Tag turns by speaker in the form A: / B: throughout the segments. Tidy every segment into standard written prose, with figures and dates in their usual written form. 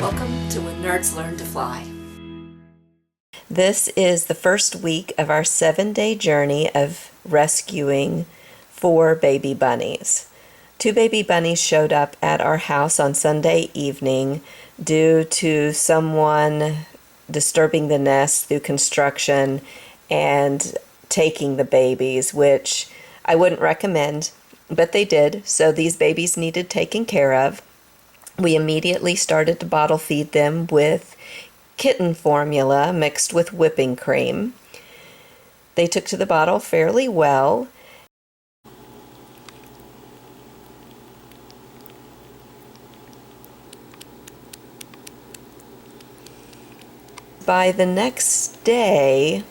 A: Welcome to When Nerds Learn to Fly.
B: This is the first week of our 7-day journey of rescuing 4 baby bunnies. 2 baby bunnies showed up at our house on Sunday evening due to someone disturbing the nest through construction and taking the babies, which I wouldn't recommend, but they did. So these babies needed taken care of. We immediately started to bottle feed them with kitten formula mixed with whipping cream. They took to the bottle fairly well. By the next day,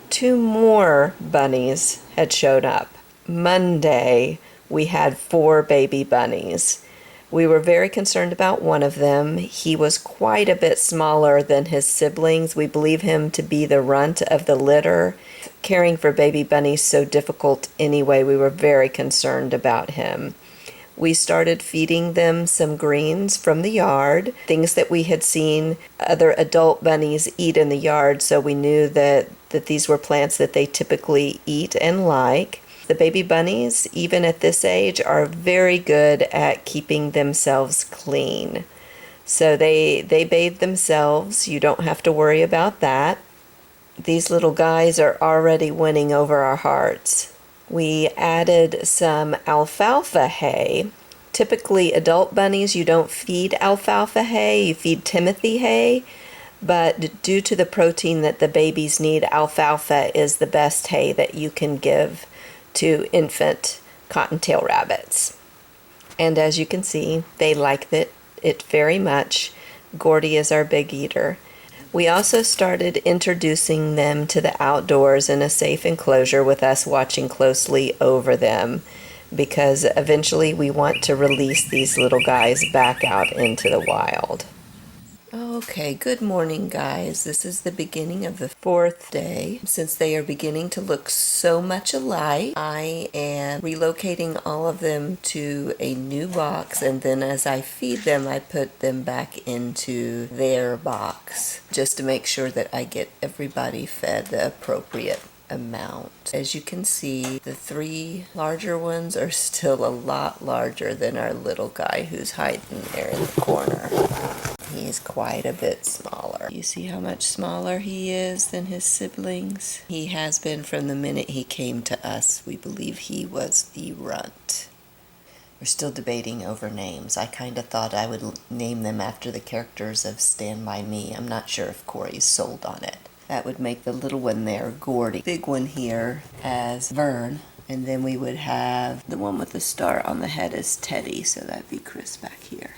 B: 2 more bunnies had showed up. Monday, we had 4 baby bunnies. We were very concerned about one of them. He was quite a bit smaller than his siblings. We believe him to be the runt of the litter. Caring for baby bunnies so difficult anyway, we were very concerned about him. We started feeding them some greens from the yard, things that we had seen other adult bunnies eat in the yard, so we knew that these were plants that they typically eat and like. The baby bunnies, even at this age, are very good at keeping themselves clean. So they bathe themselves. You don't have to worry about that. These little guys are already winning over our hearts. We added some alfalfa hay. Typically, adult bunnies, you don't feed alfalfa hay, you feed Timothy hay. But due to the protein that the babies need, alfalfa is the best hay that you can give to infant cottontail rabbits. And as you can see, they like it very much. Gordy is our big eater. We also started introducing them to the outdoors in a safe enclosure with us watching closely over them, because eventually we want to release these little guys back out into the wild. Okay, good morning, guys. This is the beginning of the 4th day. Since they are beginning to look so much alike, I am relocating all of them to a new box, and then as I feed them, I put them back into their box just to make sure that I get everybody fed the appropriate amount. As you can see, the 3 larger ones are still a lot larger than our little guy who's hiding there in the corner. He's quite a bit smaller. You see how much smaller he is than his siblings? He has been from the minute he came to us. We believe he was the runt. We're still debating over names. I kind of thought I would name them after the characters of Stand By Me. I'm not sure if Corey's sold on it. That would make the little one there Gordy. Big one here as Vern. And then we would have the one with the star on the head as Teddy. So that'd be Chris back here.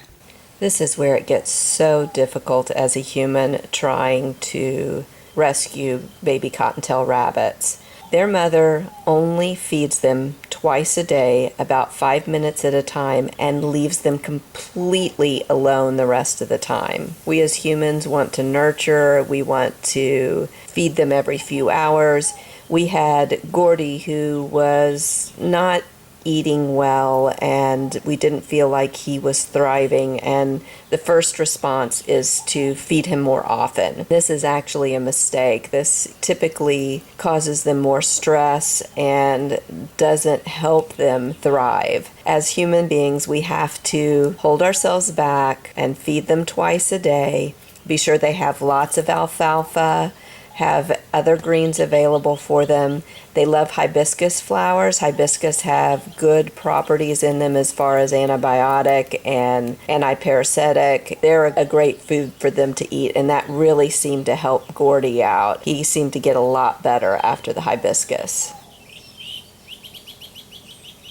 B: This is where it gets so difficult as a human trying to rescue baby cottontail rabbits. Their mother only feeds them twice a day, about 5 minutes at a time, and leaves them completely alone the rest of the time. We as humans want to nurture, we want to feed them every few hours. We had Gordy, who was not eating well, and we didn't feel like he was thriving, and the first response is to feed him more often. This is actually a mistake. This typically causes them more stress and doesn't help them thrive. As human beings, we have to hold ourselves back and feed them twice a day. Be sure they have lots of alfalfa, have other greens available for them. They love hibiscus flowers. Hibiscus have good properties in them as far as antibiotic and antiparasitic. They're a great food for them to eat, and that really seemed to help Gordy out. He seemed to get a lot better after the hibiscus.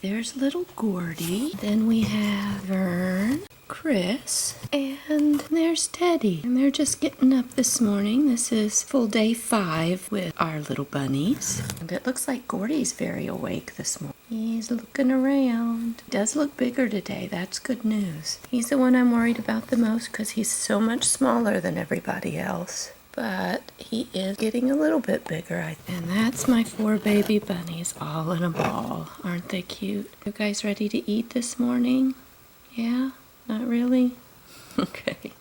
B: There's little Gordy. Then we have Vern, Chris, and there's Teddy. And they're just getting up this morning. This is full day 5 with our little bunnies. And it looks like Gordy's very awake this morning. He's looking around. He does look bigger today. That's good news. He's the one I'm worried about the most because he's so much smaller than everybody else. But he is getting a little bit bigger. And that's my 4 baby bunnies all in a ball. Aren't they cute? You guys ready to eat this morning? Yeah? Not really? Okay.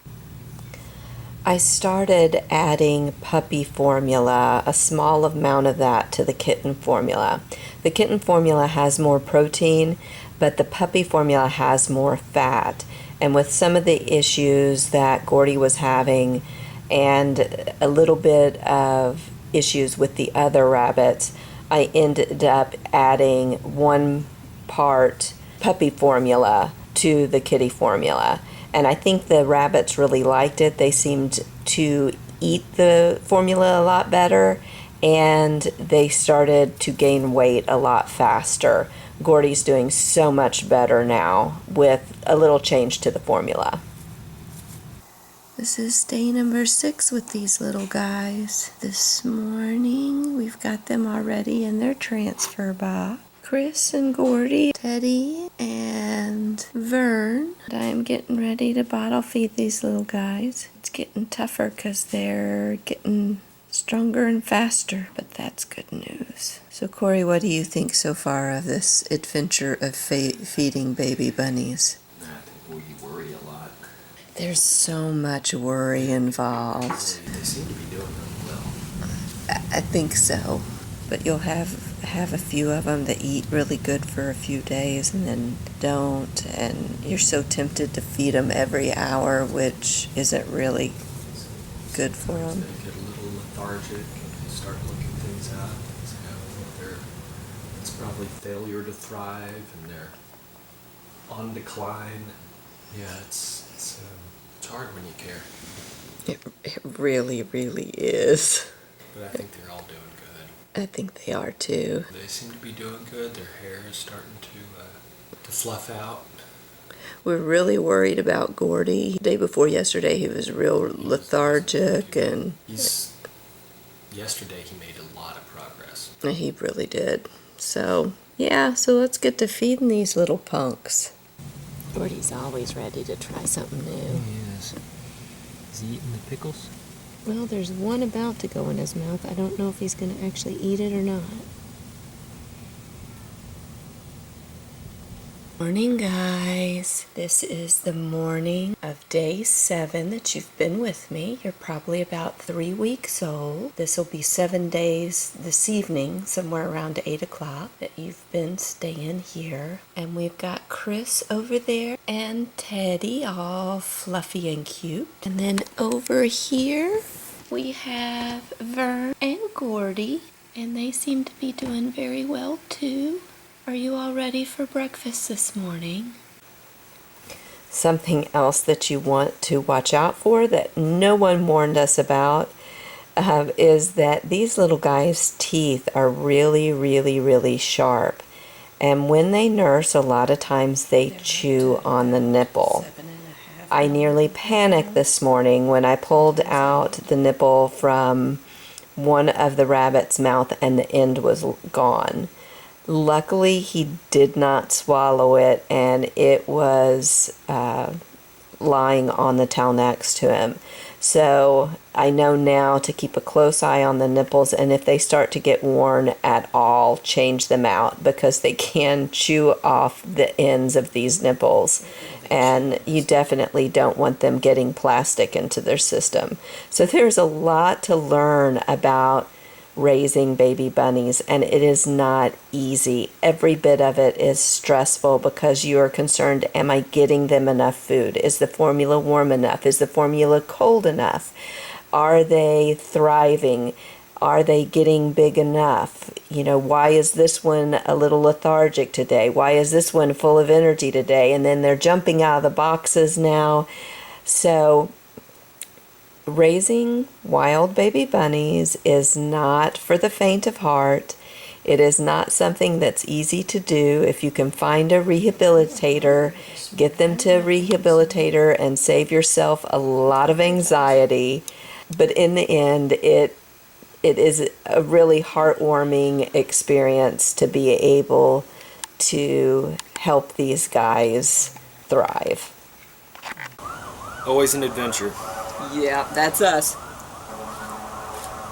B: I started adding puppy formula, a small amount of that to the kitten formula. The kitten formula has more protein, but the puppy formula has more fat. And with some of the issues that Gordy was having and a little bit of issues with the other rabbits, I ended up adding 1 part puppy formula to the kitty formula. And I think the rabbits really liked it. They seemed to eat the formula a lot better, and they started to gain weight a lot faster. Gordy's doing so much better now with a little change to the formula. This is day number 6 with these little guys. This morning we've got them already in their transfer box. Chris and Gordy, Teddy and Vern. I'm getting ready to bottle feed these little guys. It's getting tougher because they're getting stronger and faster, but that's good news. So Corey, what do you think so far of this adventure of feeding baby bunnies?
C: I think we worry a lot.
B: There's so much worry involved.
C: They seem to be doing really well.
B: I think so, but you'll have a few of them that eat really good for a few days and then don't, and you're so tempted to feed them every hour, which isn't really good for them.
C: They get a little lethargic and start looking things up. So it's probably failure to thrive, and they're on decline. Yeah, it's hard when you care.
B: It really, really is.
C: But I think they're all doing good.
B: I think they are too.
C: They seem to be doing good. Their hair is starting to fluff out.
B: We're really worried about Gordy. The day before yesterday, he was real lethargic, and
C: yesterday he made a lot of progress.
B: He really did. So, yeah, so let's get to feeding these little punks. Gordy's always ready to try something new.
C: He is. Is he eating the pickles?
B: Well, there's one about to go in his mouth. I don't know if he's going to actually eat it or not. Morning, guys. This is the morning of day 7 that you've been with me. You're probably about 3 weeks old. This will be 7 days this evening, somewhere around 8 o'clock, that you've been staying here. And we've got Chris over there and Teddy, all fluffy and cute. And then over here, we have Vern and Gordy, and they seem to be doing very well too. Are you all ready for breakfast this morning? Something else that you want to watch out for that no one warned us about is that these little guys' teeth are really, really, really sharp. And when they nurse, a lot of times they chew on the nipple. I nearly panicked this morning when I pulled out the nipple from one of the rabbit's mouth and the end was gone. Luckily, he did not swallow it, and it was lying on the towel next to him. So I know now to keep a close eye on the nipples, and if they start to get worn at all, change them out, because they can chew off the ends of these nipples, and you definitely don't want them getting plastic into their system. So there's a lot to learn about raising baby bunnies, and it is not easy. Every bit of it is stressful because you are concerned, am I getting them enough food? Is the formula warm enough? Is the formula cold enough? Are they thriving? Are they getting big enough? You know, why is this one a little lethargic today? Why is this one full of energy today? And then they're jumping out of the boxes now. So raising wild baby bunnies is not for the faint of heart. It is not something that's easy to do. If you can find a rehabilitator, get them to a rehabilitator and save yourself a lot of anxiety. But in the end, it is a really heartwarming experience to be able to help these guys thrive.
C: Always an adventure.
B: Yeah, that's us.